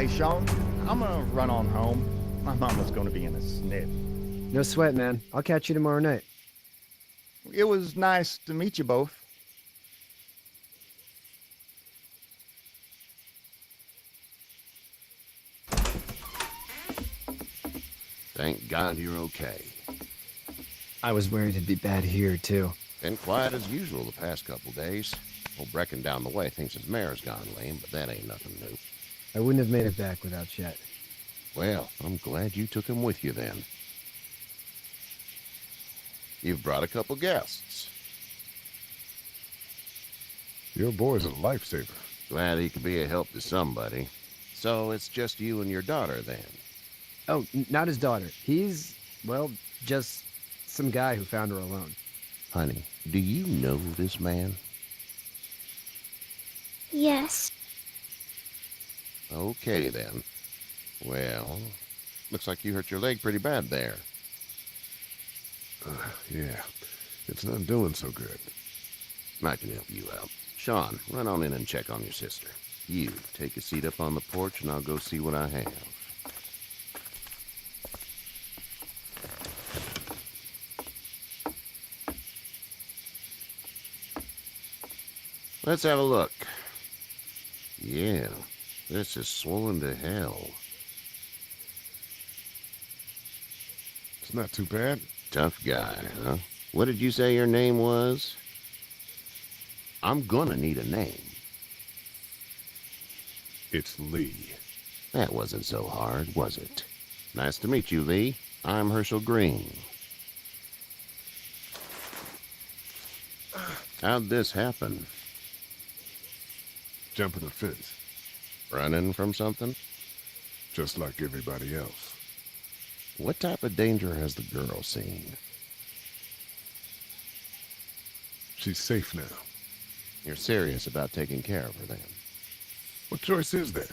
Hey, Shawn, I'm gonna run on home. My mama's gonna be in a snip. No sweat, man. I'll catch you tomorrow night. It was nice to meet you both. Thank God you're okay. I was worried it'd be bad here, too. Been quiet as usual the past couple days. Old Brecken down the way thinks his mare's gone lame, but that ain't nothing new. I wouldn't have made it back without Chet. Well, I'm glad you took him with you then. You've brought a couple guests. Your boy's a lifesaver. Glad he could be a help to somebody. So it's just you and your daughter then? Oh, not his daughter. He's, well, just some guy who found her alone. Honey, do you know this man? Yes. Okay, then. Well, looks like you hurt your leg pretty bad there. Yeah, it's not doing so good. I can help you out. Shawn, run on in and check on your sister. You, take a seat up on the porch and I'll go see what I have. Let's have a look. Yeah, this is swollen to hell. It's not too bad. Tough guy, huh? What did you say your name was? I'm gonna need a name. It's Lee. That wasn't so hard, was it? Nice to meet you, Lee. I'm Herschel Green. How'd this happen? Jumping the fence, Running from something? just like everybody else. What type of danger has the girl seen? She's safe now. You're serious about taking care of her, then? What choice is there?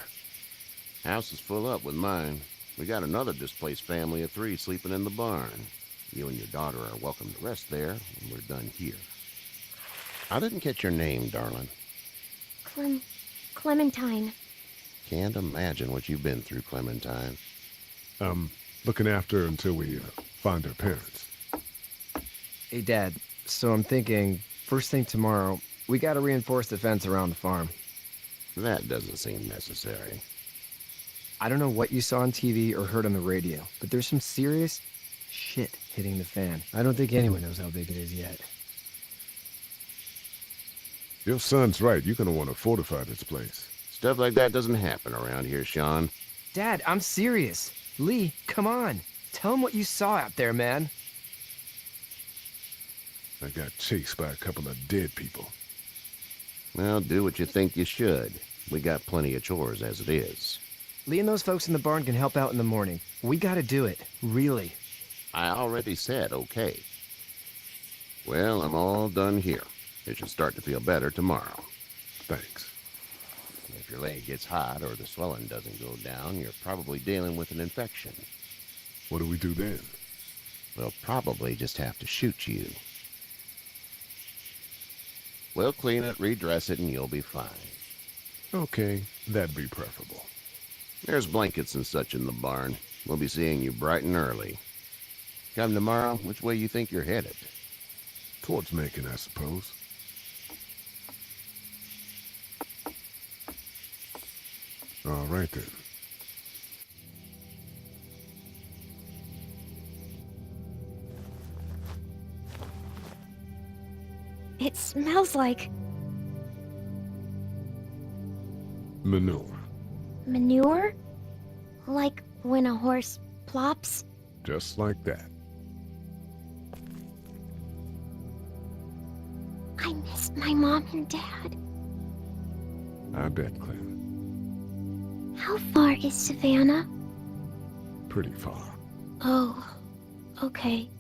House is full up with mine. We got another displaced family of 3 sleeping in the barn. You and your daughter are welcome to rest there when we're done here. I didn't catch your name, darling. Clementine. Can't imagine what you've been through, Clementine. Looking after her until we find her parents. Hey, Dad, so I'm thinking, first thing tomorrow, we gotta reinforce the fence around the farm. That doesn't seem necessary. I don't know what you saw on TV or heard on the radio, but there's some serious shit hitting the fan. I don't think anyone knows how big it is yet. Your son's right. You're gonna want to fortify this place. Stuff like that doesn't happen around here, Shawn. Dad, I'm serious. Lee, come on. Tell him what you saw out there, man. I got chased by a couple of dead people. Well, do what you think you should. We got plenty of chores as it is. Lee and those folks in the barn can help out in the morning. We gotta do it. Really. I already said okay. Well, I'm all done here. It should start to feel better tomorrow. Thanks. If your leg gets hot or the swelling doesn't go down, you're probably dealing with an infection. What do we do then? We'll probably just have to shoot you. We'll clean it, redress it, and you'll be fine. Okay, that'd be preferable. There's blankets and such in the barn. We'll be seeing you bright and early. Come tomorrow, which way you think you're headed? Towards Macon, I suppose. All right, then. It smells like Manure. manure? Like when a horse plops? Just like that. I miss my mom and dad. I bet, Clem. How far is Savannah? Pretty far. Oh, okay.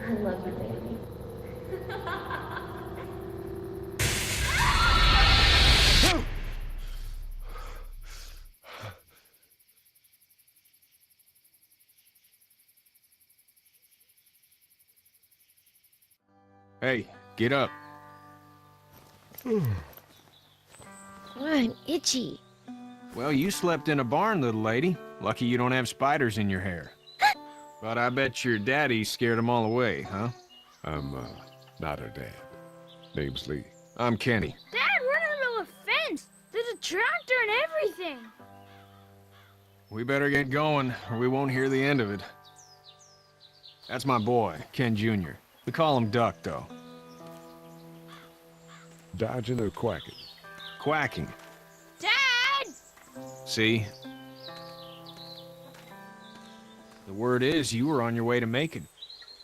I love you, baby. Hey, get up. I'm itchy. Well, you slept in a barn, little lady. Lucky you don't have spiders in your hair. But I bet your daddy scared them all away, huh? I'm, not her dad. Name's Lee. I'm Kenny. Dad, we're in the middle of a fence. There's a tractor and everything. We better get going, or we won't hear the end of it. That's my boy, Ken Jr. We call him Duck, though. Dodging or quacking? Quacking. Dad! See? The word is you were on your way to Macon.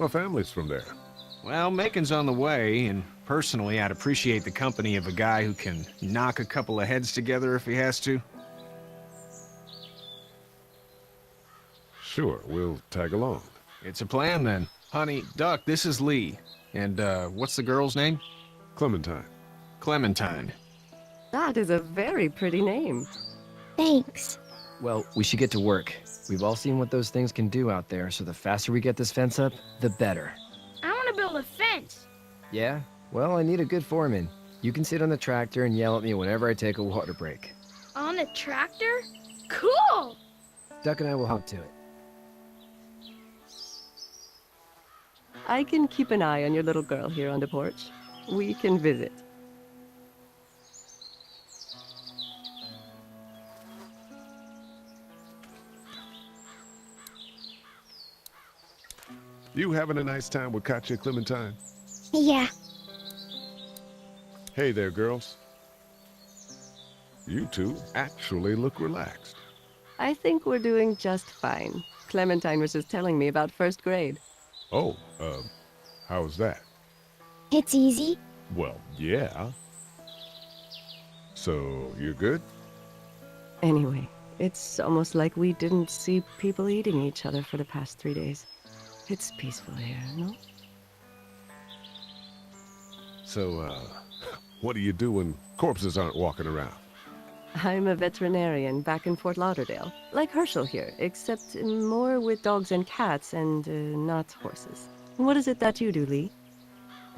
My family's from there. Well, Macon's on the way, and personally, I'd appreciate the company of a guy who can knock a couple of heads together if he has to. Sure, we'll tag along. It's a plan, then. Honey, Duck, this is Lee. And, what's the girl's name? Clementine. Clementine. That is a very pretty name. Thanks. Well, we should get to work. We've all seen what those things can do out there, so the faster we get this fence up, the better. I want to build a fence. Yeah? Well, I need a good foreman. You can sit on the tractor and yell at me whenever I take a water break. On the tractor? Cool! Duck and I will hop to it. I can keep an eye on your little girl here on the porch. We can visit. You having a nice time with Katya, Clementine? Yeah. Hey there, girls. You two actually look relaxed. I think we're doing just fine. Clementine was just telling me about first grade. Oh, how's that? It's easy. Well, yeah. So, you're good? Anyway, it's almost like we didn't see people eating each other for the past 3 days. It's peaceful here, no? So, what do you do when corpses aren't walking around? I'm a veterinarian back in Fort Lauderdale. Like Herschel here, except more with dogs and cats and not horses. What is it that you do, Lee?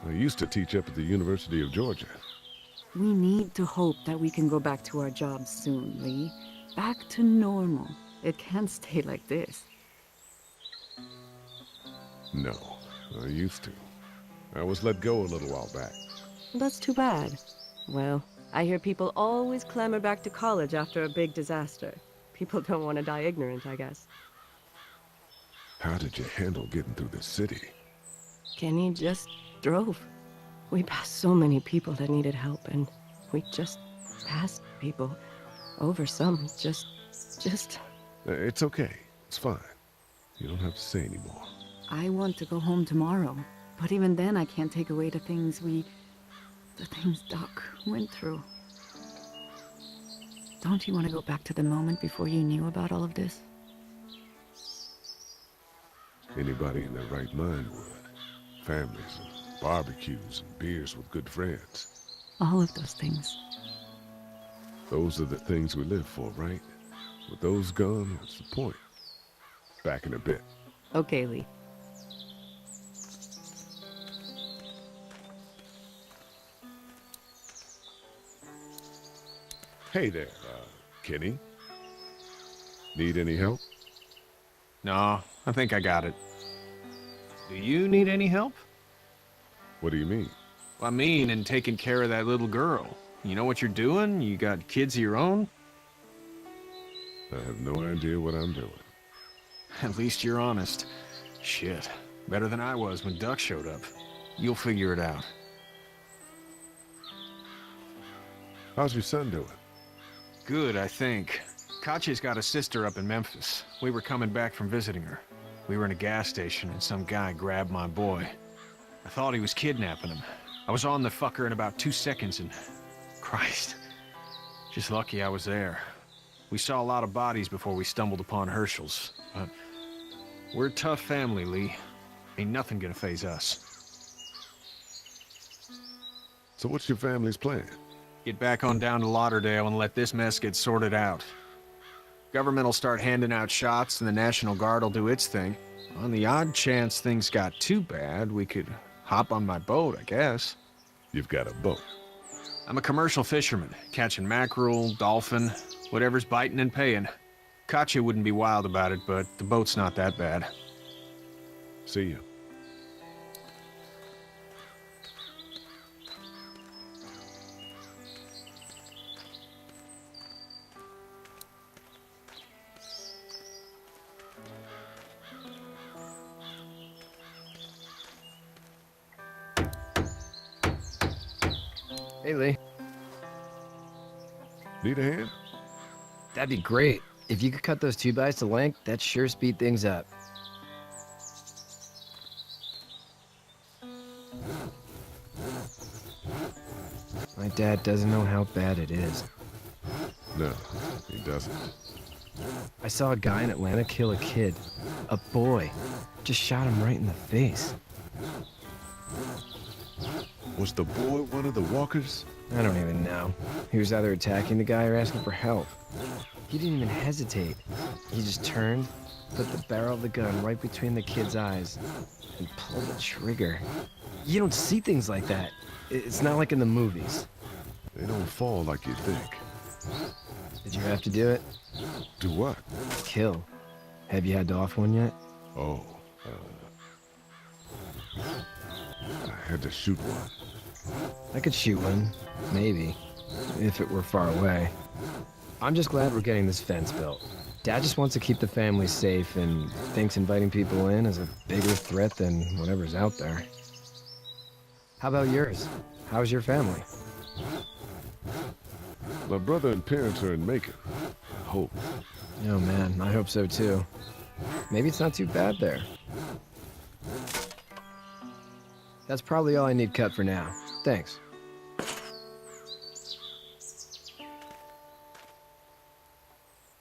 I used to teach up at the University of Georgia. We need to hope that we can go back to our jobs soon, Lee. Back to normal. It can't stay like this. No, I used to. I was let go a little while back. That's too bad. Well, I hear people always clamor back to college after a big disaster. People don't want to die ignorant, I guess. How did you handle getting through the city? Kenny just drove. We passed so many people that needed help, and we just passed people. Over some, just... It's okay. It's fine. You don't have to say anymore. I want to go home tomorrow, but even then I can't take away the things Doc went through. Don't you want to go back to the moment before you knew about all of this? Anybody in their right mind would. Families and barbecues and beers with good friends. All of those things. Those are the things we live for, right? With those gone, what's the point? Back in a bit. Okay, Lee. Hey there, Kenny. Need any help? No, I think I got it. Do you need any help? What do you mean? I mean, in taking care of that little girl. You know what you're doing? You got kids of your own? I have no idea what I'm doing. At least you're honest. Shit. Better than I was when Duck showed up. You'll figure it out. How's your son doing? Good, I think. Katya's got a sister up in Memphis. We were coming back from visiting her. We were in a gas station and some guy grabbed my boy. I thought he was kidnapping him. I was on the fucker in about 2 seconds and... Christ. Just lucky I was there. We saw a lot of bodies before we stumbled upon Herschel's. But we're a tough family, Lee. Ain't nothing gonna faze us. So what's your family's plan? Get back on down to Lauderdale and let this mess get sorted out. Government will start handing out shots and the National Guard will do its thing. On the odd chance things got too bad, we could hop on my boat, I guess. You've got a boat. I'm a commercial fisherman, catching mackerel, dolphin, whatever's biting and paying. Katya wouldn't be wild about it, but the boat's not that bad. See you. Hey, Lee. Need a hand? That'd be great. If you could cut those 2x to length, that'd sure speed things up. My dad doesn't know how bad it is. No, he doesn't. I saw a guy in Atlanta kill a kid. A boy. Just shot him right in the face. Was the boy one of the walkers? I don't even know. He was either attacking the guy or asking for help. He didn't even hesitate. He just turned, put the barrel of the gun right between the kid's eyes, and pulled the trigger. You don't see things like that. It's not like in the movies. They don't fall like you think. Did you have to do it? Do what? Kill. Have you had to off one yet? Oh, I had to shoot one. I could shoot one. Maybe. If it were far away. I'm just glad we're getting this fence built. Dad just wants to keep the family safe and thinks inviting people in is a bigger threat than whatever's out there. How about yours? How's your family? My brother and parents are in Macon. I hope. Oh man, I hope so too. Maybe it's not too bad there. That's probably all I need cut for now. Thanks.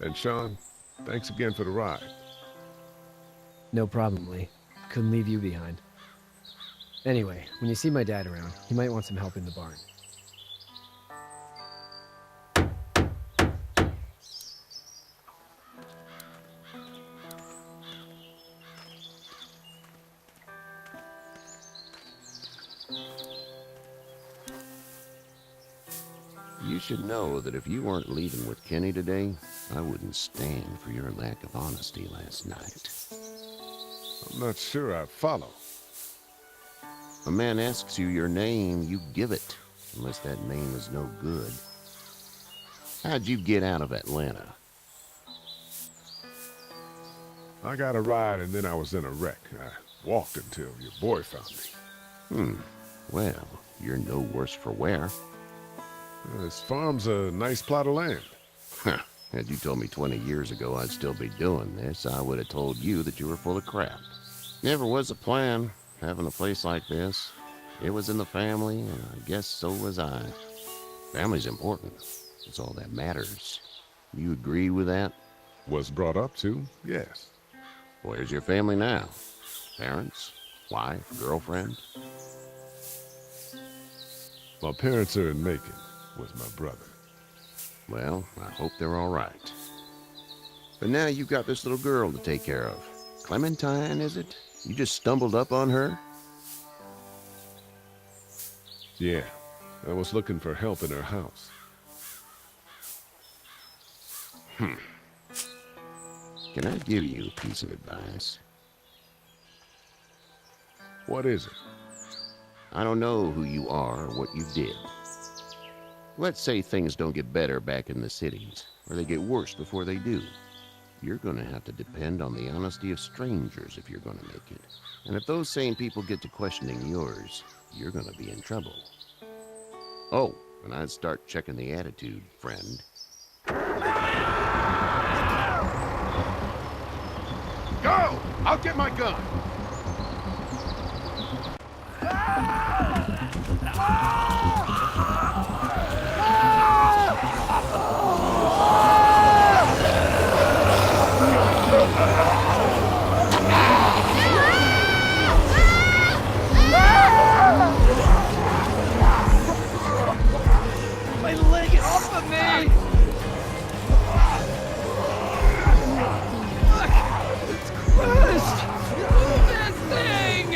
And Shawn, thanks again for the ride. No problem, Lee. Couldn't leave you behind. Anyway, when you see my dad around, he might want some help in the barn. You should know that if you weren't leaving with Kenny today, I wouldn't stand for your lack of honesty last night. I'm not sure I follow. A man asks you your name, you give it, unless that name is no good. How'd you get out of Atlanta? I got a ride and then I was in a wreck. I walked until your boy found me. Well, you're no worse for wear. This farm's a nice plot of land. Had you told me 20 years ago I'd still be doing this, I would have told you that you were full of crap. Never was a plan, having a place like this. It was in the family, and I guess so was I. Family's important. It's all that matters. You agree with that? Was brought up to, yes. Where's your family now? Parents? Wife? Girlfriend? My parents are in Macon with my brother. Well, I hope they're all right. But now you've got this little girl to take care of. Clementine, is it? You just stumbled up on her? Yeah, I was looking for help in her house. Can I give you a piece of advice? What is it? I don't know who you are or what you did. Let's say things don't get better back in the cities, or they get worse before they do. You're gonna have to depend on the honesty of strangers if you're gonna make it. And if those same people get to questioning yours, you're gonna be in trouble. Oh, and I'd start checking the attitude, friend. Go! I'll get my gun! My leg is off of me! It's crushed! Move that thing!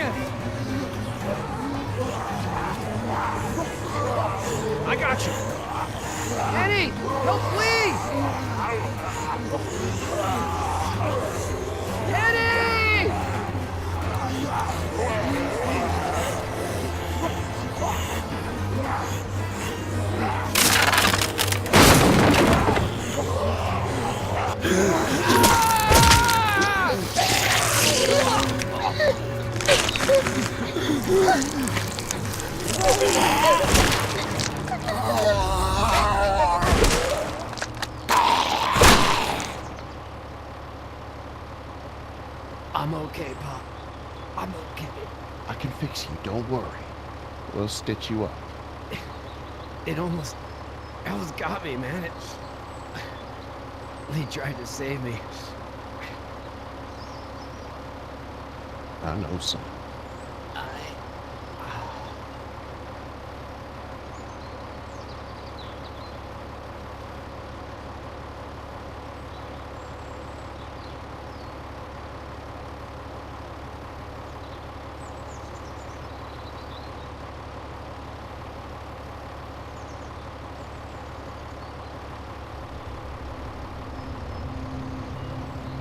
I'm okay, Pop. I'm okay. I can fix you, don't worry. We'll stitch you up. It almost got me, man. Lee tried to save me. I know, son.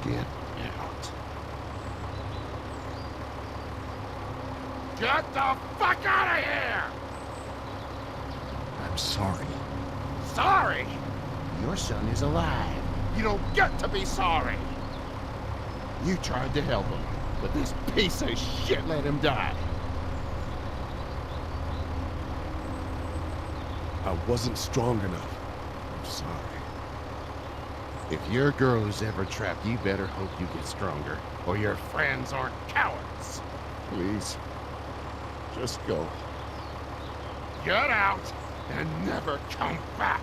Get out. Get the fuck out of here! I'm sorry. Sorry? Your son is alive. You don't get to be sorry. You tried to help him, but this piece of shit let him die. I wasn't strong enough. I'm sorry. If your girl is ever trapped, you better hope you get stronger, or your friends aren't cowards. Please. Just go. Get out and never come back.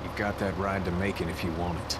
You've got that ride to Macon if you want it.